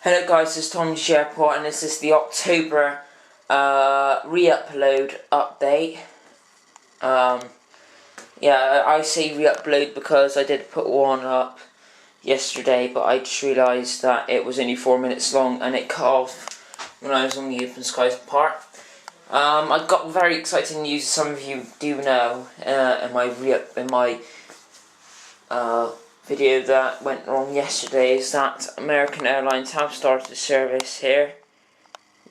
Hello guys, this is Tom's Airport and this is the October re-upload update. Yeah, I say re-upload because I did put one up yesterday, but I just realised that it was only 4 minutes long and it cut off when I was on the Open Skies part. I got very exciting news, as some of you do know, in my video that went wrong yesterday, is that American Airlines have started a service here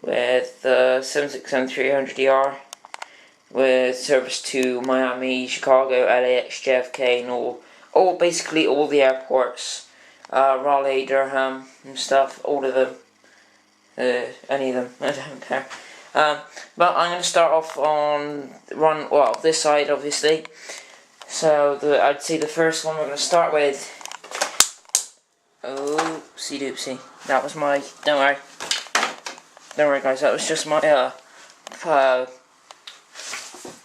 with the 767-300ER with service to Miami, Chicago, LAX, JFK, and basically all the airports, Raleigh, Durham and stuff, all of them, any of them, I don't care. But I'm going to start off on this side, obviously. So I'd say the first one we're going to start with. Oopsie doopsie. That was my. Don't worry, guys. That was just my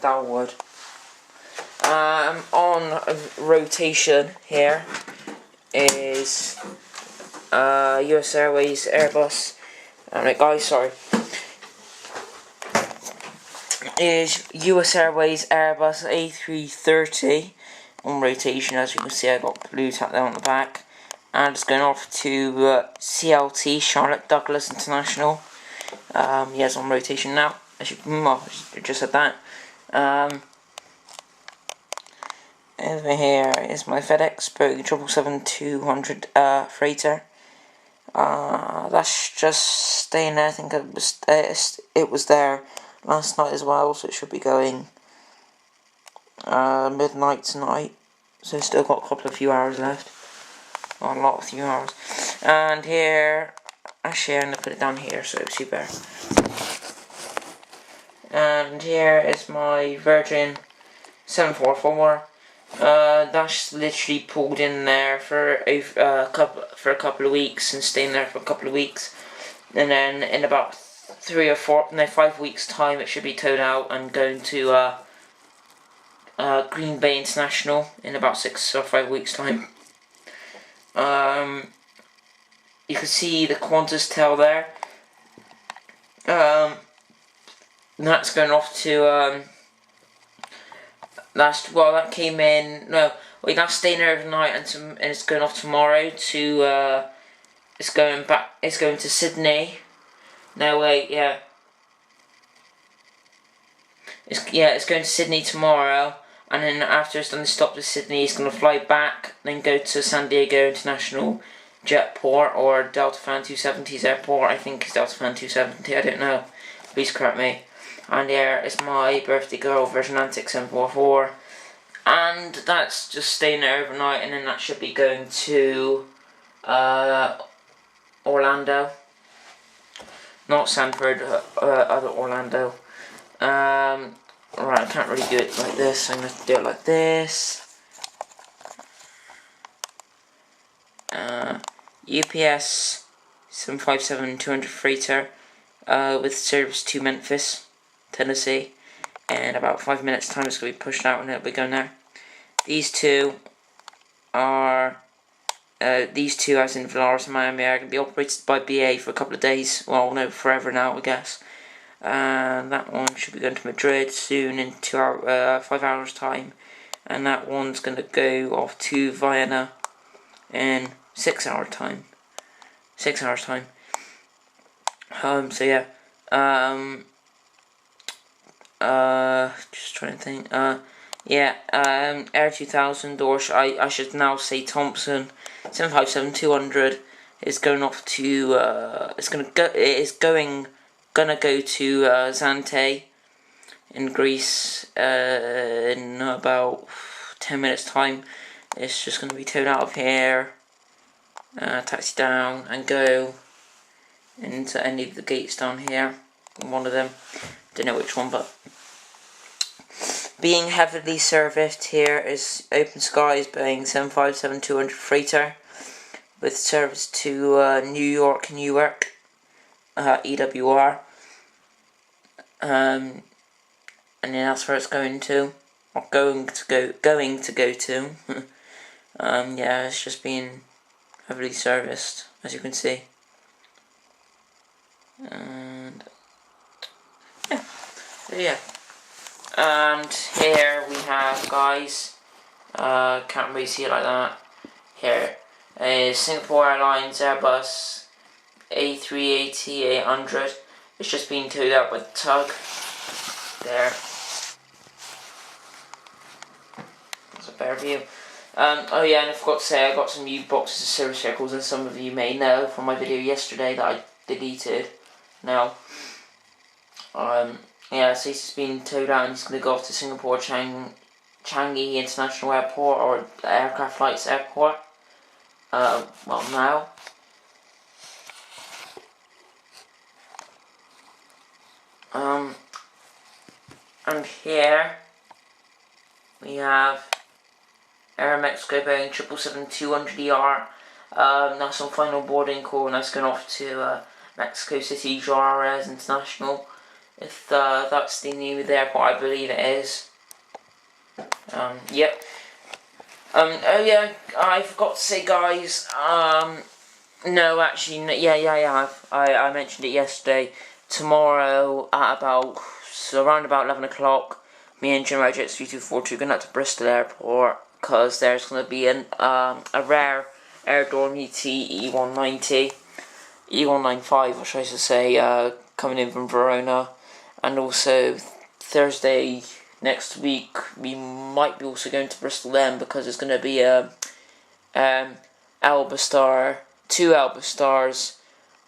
downward. On rotation here is US Airways Airbus. Guys, sorry. Is US Airways Airbus A330 on rotation. As you can see, I got blue tack there on the back, and it's going off to CLT, Charlotte Douglas International. Yes, on rotation now. I just said that. Over here is my FedEx Boeing 777-200 freighter. That's just staying there. I think it was there last night as well, so it should be going midnight tonight. So still got a few hours left. Well, few hours. And here, actually I'm going to put it down here so it's better. And here is my Virgin 744. That's literally pulled in there for a couple of weeks and staying there for a couple of weeks, and then in about 5 weeks time it should be towed out and going to Green Bay International in about 6 or 5 weeks time. You can see the Qantas tail there. That's going off to that came in. No, wait, that's staying there overnight, and it's going off tomorrow to it's going to Sydney. No, wait, yeah. It's going to Sydney tomorrow, and then after it's done the stop to Sydney, it's going to fly back, then go to San Diego International Jetport, or Delta Fan 270's airport. I think it's Delta Fan 270, I don't know. Please correct me. And here is my birthday girl Virgin Atlantic 744. And that's just staying there overnight, and then that should be going to Orlando. Not Sanford, other Orlando. Right, I can't really do it like this. I'm going to do it like this. UPS 757-200 freighter with service to Memphis, Tennessee. In about 5 minutes time it's going to be pushed out and it'll be going there. These two are as in Volaris and Miami, are going to be operated by BA for a couple of days. Well, no, forever now, I guess. And that one should be going to Madrid soon in 5 hours time. And that one's going to go off to Vienna in 6 hours time. 6 hours time. So yeah. Just trying to think. Air 2000, or I should now say Thompson 757-200 is going off to gonna go to Zante in Greece in about 10 minutes time. It's just gonna be towed out of here, taxi down, and go into any of the gates down here. One of them, don't know which one, but being heavily serviced here is Open Skies Boeing 757-200 freighter with service to New York, Newark, EWR, and then that's where it's going to, or going to go to. Yeah, it's just being heavily serviced, as you can see. And yeah. And here we have, guys, can't really see it like that. Here is Singapore Airlines Airbus A380-800. It's just been towed out with the tug. There. That's a better view. Oh yeah, and I forgot to say I got some new boxes of service records, and some of you may know from my video yesterday that I deleted. Now, yeah, so he's been towed out and he's going to go off to Singapore Changi International Airport, or Aircraft Lights Airport. Well, now. And here we have Air Mexico Boeing 777-200ER. That's on final boarding call, and that's going off to Mexico City Juarez International. If that's the name of the airport, I believe it is. Yep. Oh yeah, I forgot to say, guys. No, actually, I mentioned it yesterday. Tomorrow at around about 11 o'clock, me and Jim Jets 3242 going out to Bristol Airport, because there's going to be a rare Air Dorm ET E190, E195, which I should say, coming in from Verona. And also Thursday next week we might be also going to Bristol then, because there's going to be a two Alba Stars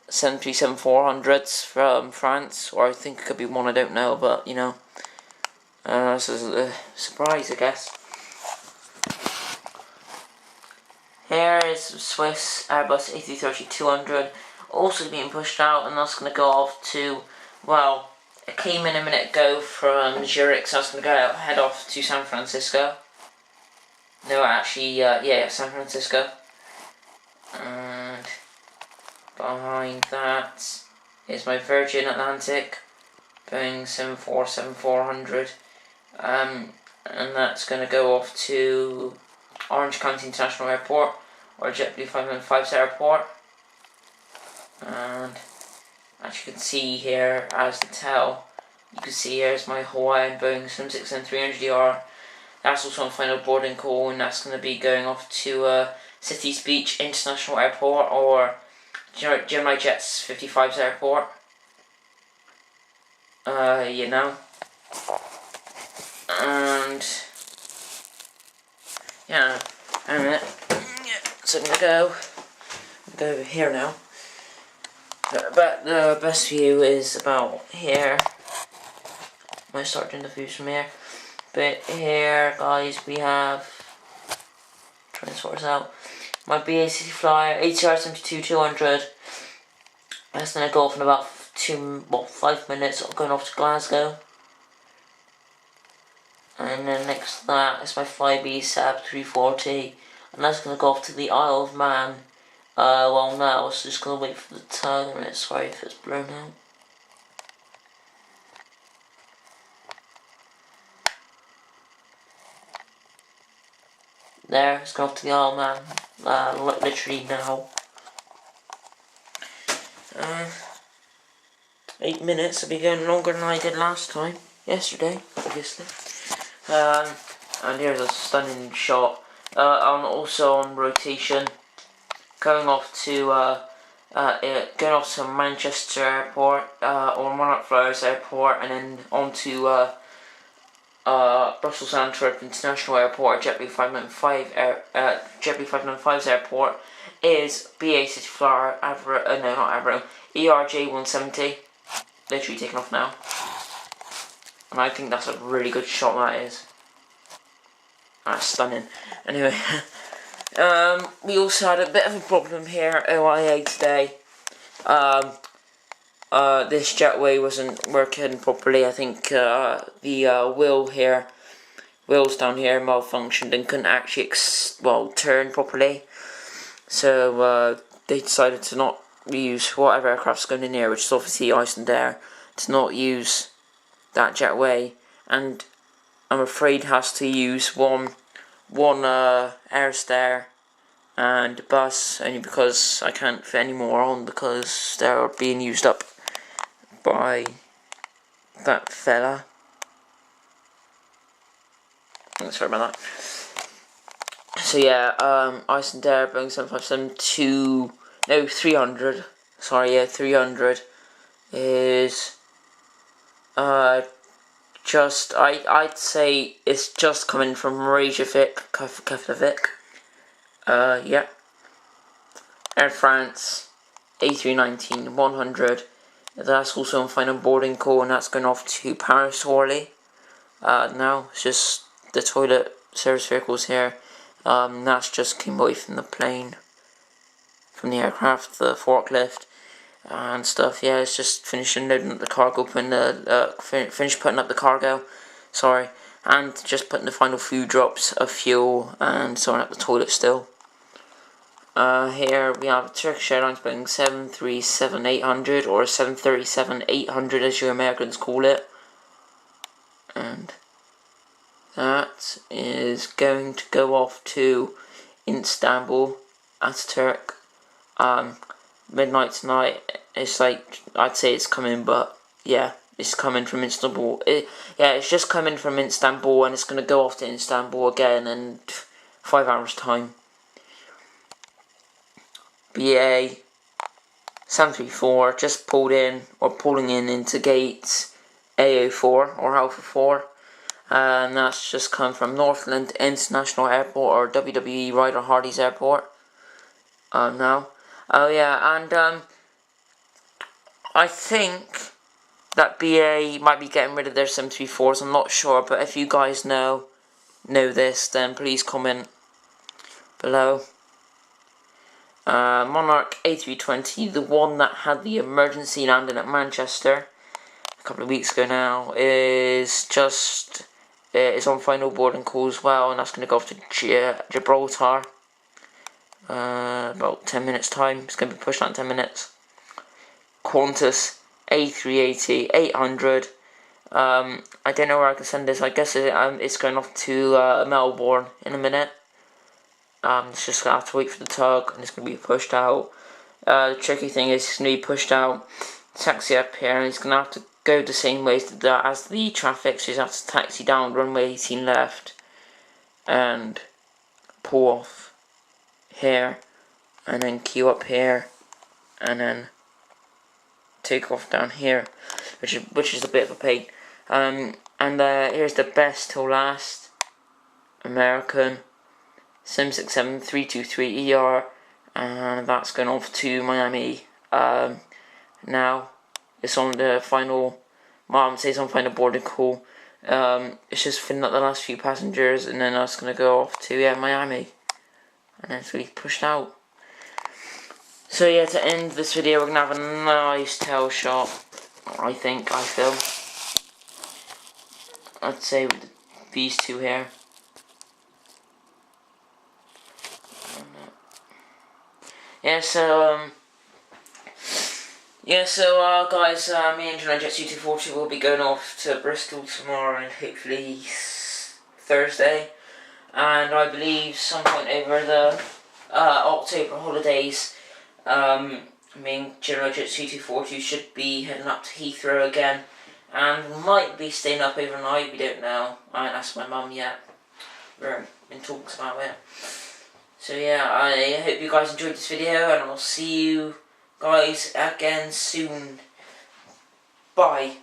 737-400s from France, or I think it could be one, I don't know, but you know, this is a surprise, I guess. Here is Swiss Airbus A330-200, also being pushed out, and that's going to go off to, well, it came in a minute ago from Zurich, so that's going to head off to San Francisco. No, actually, yeah, San Francisco. And behind that is my Virgin Atlantic Boeing 747-400, and that's going to go off to Orange County International Airport, or JetBlue 595's airport. And as you can see here, as the tail, you can see here is my Hawaiian Boeing 767-300ER. That's also on final boarding call, and that's going to be going off to Cities Beach International Airport, or Gemini Jets 55's airport. You know. And yeah, hang on a minute. So I'm gonna go over here now. But the best view is about here. Might start doing the views from here. But here, guys, we have, trying to sort this out, my BA City Flyer ATR 72-200. That's gonna go off in about 5 minutes, going off to Glasgow. And then next to that is my Flybe Saab 340, and that's gonna go off to the Isle of Man. Well, now it's just gonna wait for the tug. A minute, sorry if it's blown out. There, it's going off to the Isle of Man, literally now. 8 minutes. I'll be going longer than I did yesterday, obviously. And here's a stunning shot. I'm also on rotation, going off to Manchester Airport, or Monarch Flowers Airport, and then on to Brussels Antwerp International Airport. JetBlue 595's airport is BA City Flyer ERJ 170. Literally taking off now, and I think that's a really good shot. That is. That's stunning. Anyway, we also had a bit of a problem here at OIA today. This jetway wasn't working properly. I think the wheels down here malfunctioned and couldn't actually turn properly. So they decided to not use whatever aircraft's going in here, which is obviously Icelandair, to not use that jetway, and I'm afraid has to use one Airstair and bus, only because I can't fit any more on because they're being used up by that fella. Sorry about that. So yeah, Icelandair Boeing 757 300. Sorry, yeah, 300 is I'd say it's just coming from Reykjavik, Keflavik. Yeah. Air France A319-100. That's also on final boarding call, and that's going off to Paris Orly. Now it's just the toilet service vehicles here. That's just came away from the plane, from the aircraft, the forklift and stuff. Yeah, it's just finishing loading up the cargo, finished putting up the cargo. Sorry, and just putting the final few drops of fuel and sorting out the toilet still. Here we have Turkish Airlines Boeing 737-800 or 737-800 as you Americans call it, and that is going to go off to Istanbul, Ataturk, midnight tonight. It's like, I'd say it's coming, but yeah, it's coming from Istanbul. It's just coming from Istanbul, and it's going to go off to Istanbul again in 5 hours time. BA 734 just pulling in into gates AO4 or Alpha 4, and that's just come from Northland International Airport or WWE Ryder Hardy's Airport. Now, oh yeah, and I think that BA might be getting rid of their 734s. I'm not sure, but if you guys know this, then please comment below. Monarch A320, the one that had the emergency landing at Manchester a couple of weeks ago now, is on final boarding call as well, and that's going to go off to Gibraltar. About 10 minutes time. It's going to be pushed out in 10 minutes. Qantas A380-800. I don't know where I can send this. I guess it's going off to Melbourne in a minute. It's just going to have to wait for the tug, and it's going to be pushed out. The tricky thing is it's going to be pushed out, taxi up here, and it's going to have to go the same way as the traffic, so you have to taxi down runway 18 left, and pull off here, and then queue up here, and then take off down here, which is a bit of a pain. And here's the best till last, American 767-323ER, and that's going off to Miami. Now it's on the final. Mom says on final boarding call. It's just filling up the last few passengers, and then that's going to go off to Miami, and then it's going to be pushed out. So yeah, to end this video, we're going to have a nice tail shot, I feel. I'd say with these two here. Guys, me and July Jet C240 will be going off to Bristol tomorrow and hopefully Thursday, and I believe some point over the October holidays, me and July Jet C240 should be heading up to Heathrow again, and might be staying up overnight. We don't know. I haven't asked my mum yet. We're in talks about it. So yeah, I hope you guys enjoyed this video, and I'll see you guys again soon. Bye.